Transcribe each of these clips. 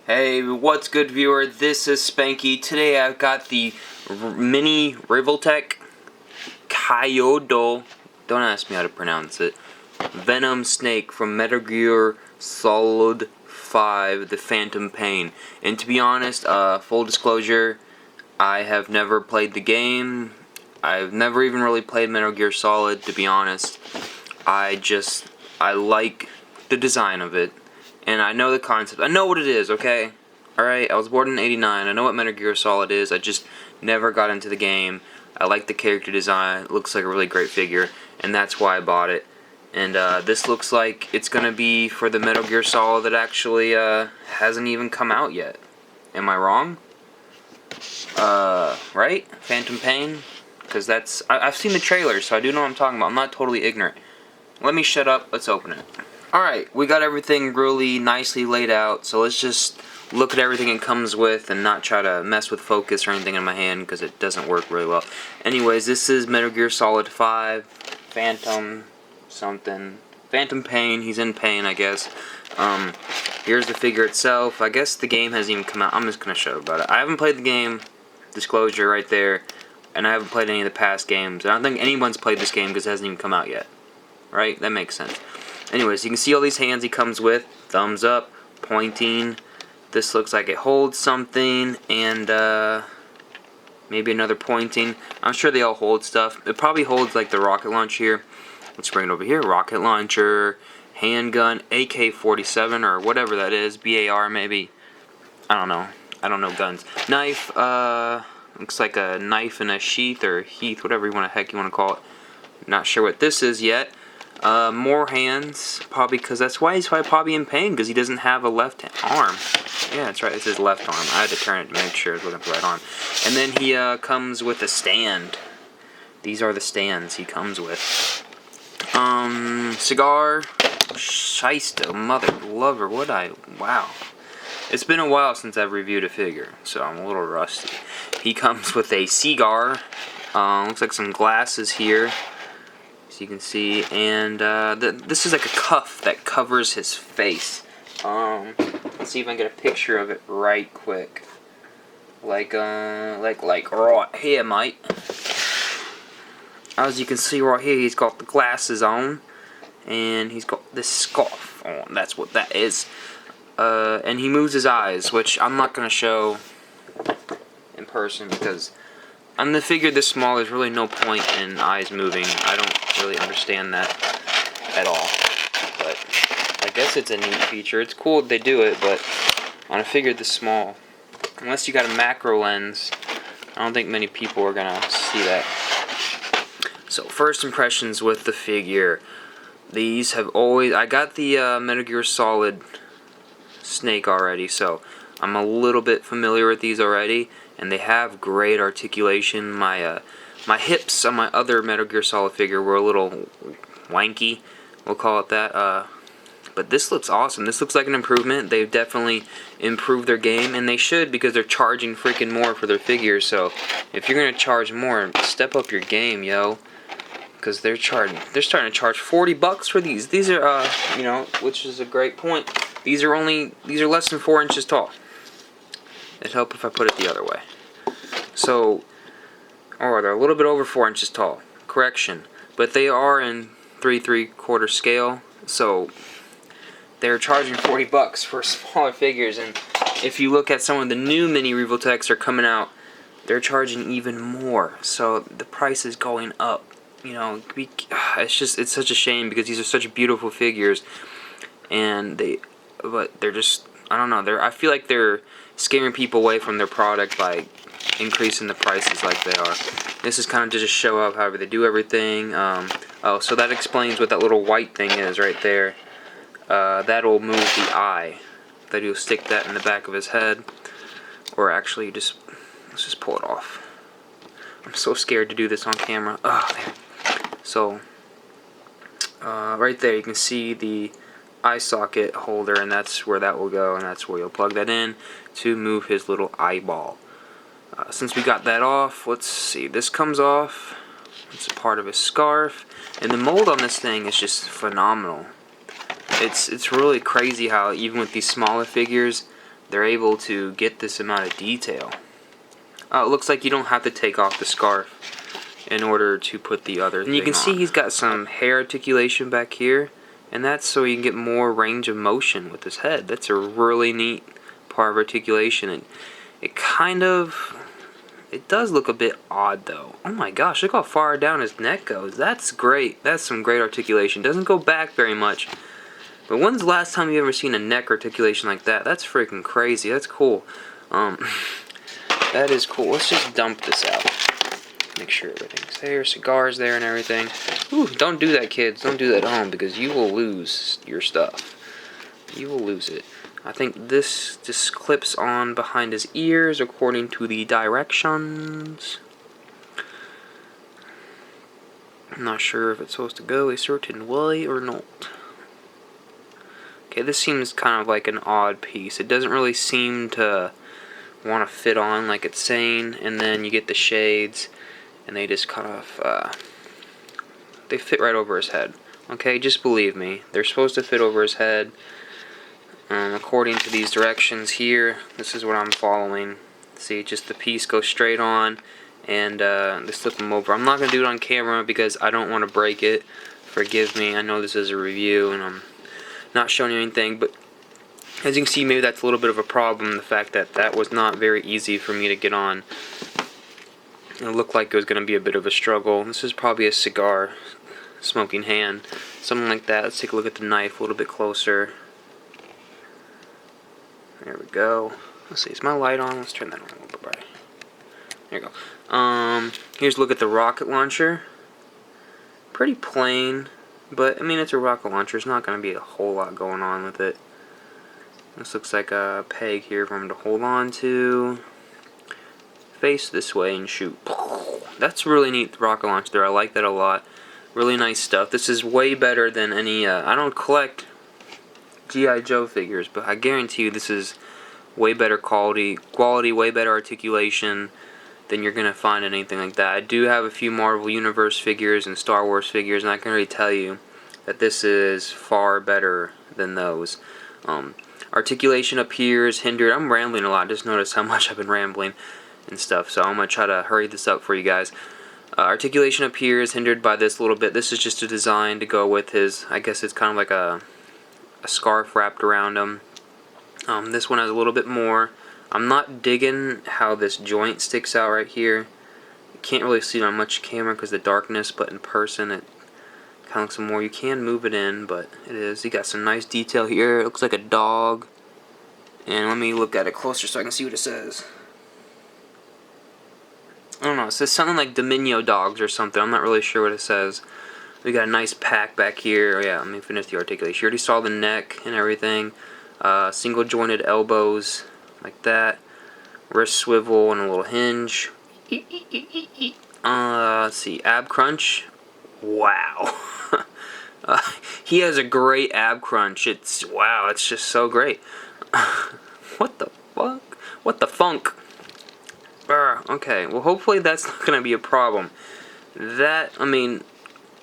Hey, what's good, viewer? This is Spanky. Today I've got the mini Revoltech Kyoto, don't ask me how to pronounce it, Venom Snake from Metal Gear Solid 5, The Phantom Pain. And to be honest, full disclosure, I have never played the game. I've never even really played Metal Gear Solid, to be honest. I like the design of it. And I know the concept. I know what it is, okay? Alright, I was born in '89. I know what Metal Gear Solid is. I just never got into the game. I like the character design. It looks like a really great figure. And that's why I bought it. And this looks like it's going to be for the Metal Gear Solid that actually hasn't even come out yet. Am I wrong? Right? Phantom Pain? Because that's... I've seen the trailer, so I do know what I'm talking about. I'm not totally ignorant. Let me shut up. Let's open it. Alright, we got everything really nicely laid out, so let's just look at everything it comes with and not try to mess with focus or anything in my hand because it doesn't work really well. Anyways, this is Metal Gear Solid 5, Phantom something. Phantom Pain, he's in pain, I guess. Here's the figure itself. I guess the game hasn't even come out. I'm just going to show about it. I haven't played the game, disclosure right there, and I haven't played any of the past games. I don't think anyone's played this game because it hasn't even come out yet. Right? That makes sense. Anyways, you can see all these hands he comes with. Thumbs up, pointing. This looks like it holds something, and maybe another pointing. I'm sure they all hold stuff. It probably holds like the rocket launcher here. Let's bring it over here. Rocket launcher, handgun, AK-47 or whatever that is. BAR maybe. I don't know. I don't know guns. Knife. Looks like a knife in a sheath or heath, whatever you want to call it. Not sure what this is yet. More hands, probably because that's why he's probably in pain, because he doesn't have a left arm. Yeah, that's right, it's his left arm. I had to turn it to make sure it's looking at the right arm. And then he comes with a stand. These are the stands he comes with. Cigar. Shysta, mother lover, wow. It's been a while since I've reviewed a figure, so I'm a little rusty. He comes with a cigar. Looks like some glasses here. You can see, and this is like a cuff that covers his face. Let's see if I can get a picture of it right quick. Like right here, mate. As you can see right here, he's got the glasses on, and he's got this scarf on. That's what that is. And he moves his eyes, which I'm not gonna show in person because on the figure this small, there's really no point in eyes moving. I don't really understand that at all. But I guess it's a neat feature. It's cool that they do it, but on a figure this small, unless you got a macro lens, I don't think many people are gonna see that. So first impressions with the figure. These have always... I got the Metal Gear Solid Snake already, so I'm a little bit familiar with these already. And they have great articulation. My hips on my other Metal Gear Solid figure were a little wanky, we'll call it that. But this looks awesome. This looks like an improvement. They've definitely improved their game, and they should because they're charging freaking more for their figures. So if you're gonna charge more, step up your game, yo. Because they're starting to charge $40 for these. These are you know, which is a great point. These are less than 4 inches tall. It'd help if I put it the other way. So, or they're a little bit over 4 inches tall. Correction. But they are in 3/3/4 scale. So, they're charging $40 for smaller figures. And if you look at some of the new mini Revoltechs that are coming out, they're charging even more. So, the price is going up. You know, it's such a shame because these are such beautiful figures. And but they're just, I don't know, I feel like they're scaring people away from their product by increasing the prices like they are. This is kind of to just show up however they do everything. Oh, so that explains what that little white thing is right there. That'll move the eye. That you'll stick that in the back of his head. Or actually, let's just pull it off. I'm so scared to do this on camera. Oh, there. So, right there you can see the eye socket holder, and that's where that will go, and that's where you'll plug that in to move his little eyeball. Since we got that off, let's see, this comes off. It's a part of his scarf, and the mold on this thing is just phenomenal. It's really crazy how even with these smaller figures, they're able to get this amount of detail. It looks like you don't have to take off the scarf in order to put the other thing on. And you can see he's got some hair articulation back here, and that's so you can get more range of motion with his head. That's a really neat part of articulation, and it does look a bit odd though. Oh my gosh, look how far down his neck goes. That's great. That's some great articulation. Doesn't go back very much. But when's the last time you ever seen a neck articulation like that? That's freaking crazy. That's cool. That is cool. Let's just dump this out. Make sure everything's there. Cigars there and everything. Ooh, don't do that, kids. Don't do that at home because you will lose your stuff. You will lose it. I think this just clips on behind his ears according to the directions. I'm not sure if it's supposed to go a certain way or not. Okay, this seems kind of like an odd piece. It doesn't really seem to want to fit on like it's saying, and then you get the shades, and they just kind of, they fit right over his head. Okay, just believe me. They're supposed to fit over his head. According to these directions here, this is what I'm following. See, just the piece goes straight on, and they slip them over. I'm not going to do it on camera because I don't want to break it. Forgive me, I know this is a review, and I'm not showing you anything, but as you can see, maybe that's a little bit of a problem, the fact that that was not very easy for me to get on. It looked like it was going to be a bit of a struggle. This is probably a cigar smoking hand, something like that. Let's take a look at the knife a little bit closer. There we go. Let's see, is my light on? Let's turn that on a little bit bright. There you go. Here's a look at the rocket launcher. Pretty plain, but I mean, it's a rocket launcher. There's not going to be a whole lot going on with it. This looks like a peg here for him to hold on to. Face this way and shoot. That's really neat rocket launcher there. I like that a lot. Really nice stuff. This is way better than any, I don't collect G.I. Joe figures, but I guarantee you this is way better quality, way better articulation than you're going to find in anything like that. I do have a few Marvel Universe figures and Star Wars figures, and I can really tell you that this is far better than those. Articulation up here is hindered. I'm rambling a lot. Just notice how much I've been rambling and stuff, so I'm going to try to hurry this up for you guys. Articulation up here is hindered by this little bit. This is just a design to go with his, I guess it's kind of like a scarf wrapped around him. This one has a little bit more. I'm not digging how this joint sticks out right here. You can't really see it on much camera because of the darkness, but in person it kind of looks more. You can move it in, but it is. You got some nice detail here. It looks like a dog. And let me look at it closer so I can see what it says. I don't know. It says something like Dominio Dogs or something. I'm not really sure what it says. We got a nice pack back here. Oh, yeah, let me finish the articulation. You already saw the neck and everything. Single jointed elbows like that. Wrist swivel and a little hinge. Let's see. Ab crunch. Wow. He has a great ab crunch. Wow, it's just so great. What the fuck? What the funk? Okay, well hopefully that's not going to be a problem. I mean,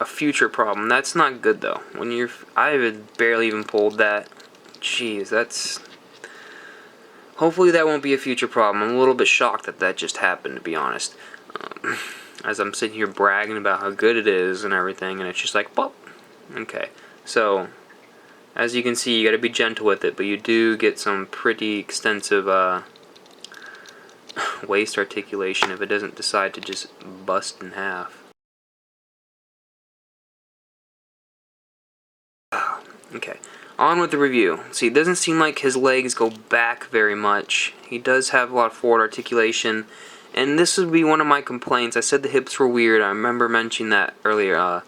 a future problem. That's not good though. I have barely even pulled that. Jeez, hopefully that won't be a future problem. I'm a little bit shocked that that just happened, to be honest. As I'm sitting here bragging about how good it is and everything, and it's just like, pop. Okay, so as you can see, you got to be gentle with it, but you do get some pretty extensive waist articulation if it doesn't decide to just bust in half. Okay, on with the review. See, it doesn't seem like his legs go back very much. He does have a lot of forward articulation, and this would be one of my complaints. I said the hips were weird. I remember mentioning that earlier.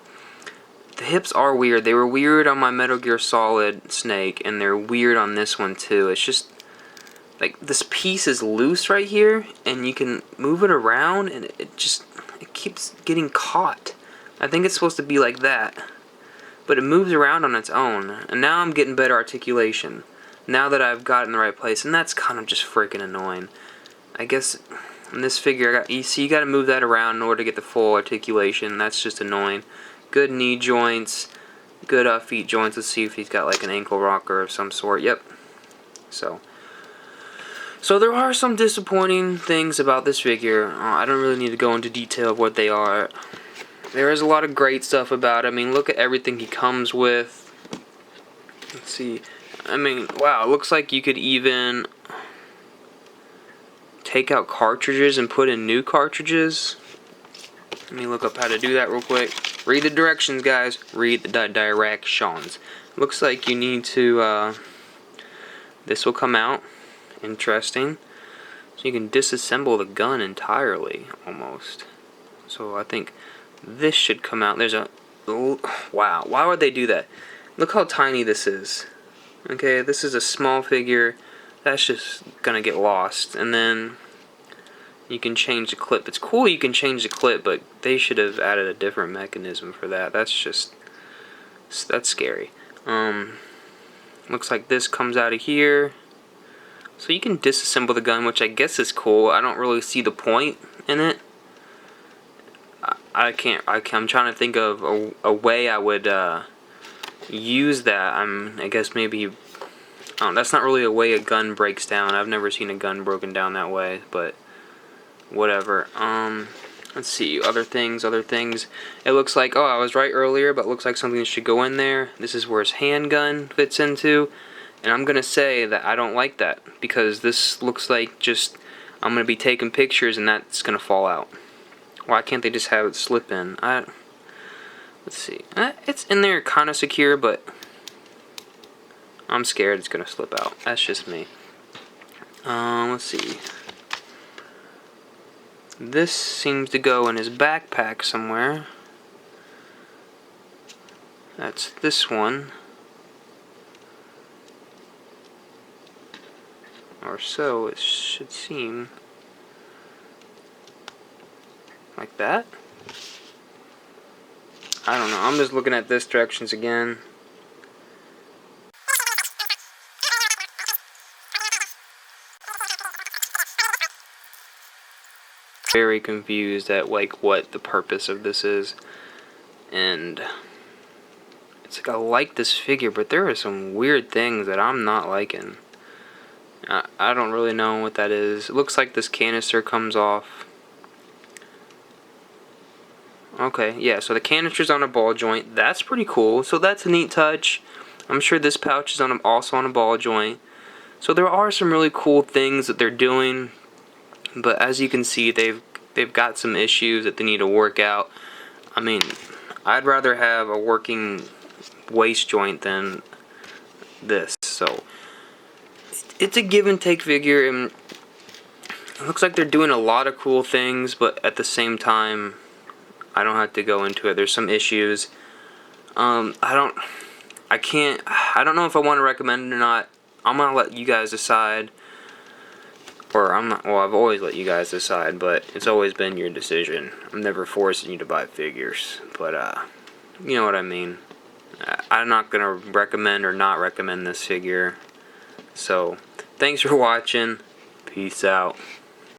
The hips are weird. They were weird on my Metal Gear Solid Snake, and they're weird on this one too. It's just like this piece is loose right here, and you can move it around, and it keeps getting caught. I think it's supposed to be like that, but it moves around on its own. And now I'm getting better articulation now that I've got it in the right place, and that's kind of just freaking annoying. I guess in this figure, you got to move that around in order to get the full articulation. That's just annoying. Good knee joints, good feet joints. Let's see if he's got like an ankle rocker of some sort. Yep. So So there are some disappointing things about this figure. I don't really need to go into detail of what they are. There is a lot of great stuff about it. I mean, look at everything he comes with. Let's see. I mean, wow, it looks like you could even take out cartridges and put in new cartridges. Let me look up how to do that real quick. Read the directions, guys. Read the directions. Looks like you need to, this will come out. Interesting. So you can disassemble the gun entirely, almost. So I think this should come out. There's a... wow, why would they do that? Look how tiny this is. Okay, this is a small figure. That's just gonna get lost. And then you can change the clip. It's cool you can change the clip, but they should have added a different mechanism for that. That's scary. Looks like this comes out of here. So you can disassemble the gun, which I guess is cool. I don't really see the point in it. I'm trying to think of a way I would use that. I guess maybe... that's not really a way a gun breaks down. I've never seen a gun broken down that way, but whatever. Let's see, other things. It looks like, oh, I was right earlier, but it looks like something should go in there. This is where his handgun fits into. And I'm gonna say that I don't like that, because this looks like just, I'm gonna be taking pictures and that's gonna fall out. Why can't they just have it slip in? Let's see. It's in there kind of secure, but I'm scared it's gonna slip out. That's just me. Let's see. This seems to go in his backpack somewhere. That's this one. Or so it should seem. Like that? I don't know. I'm just looking at this directions again. Very confused at like what the purpose of this is. And it's like I like this figure, but there are some weird things that I'm not liking. I don't really know what that is. It looks like this canister comes off. Okay, yeah, so the canister's on a ball joint. That's pretty cool. So that's a neat touch. I'm sure this pouch is also on a ball joint. So there are some really cool things that they're doing. But as you can see, they've got some issues that they need to work out. I mean, I'd rather have a working waist joint than this. So it's a give and take figure, and it looks like they're doing a lot of cool things, but at the same time, I don't have to go into it. There's some issues. I don't know if I want to recommend it or not. I'm gonna let you guys decide. Or I've always let you guys decide, but it's always been your decision. I'm never forcing you to buy figures, but you know what I mean. I'm not gonna recommend or not recommend this figure. So, thanks for watching. Peace out.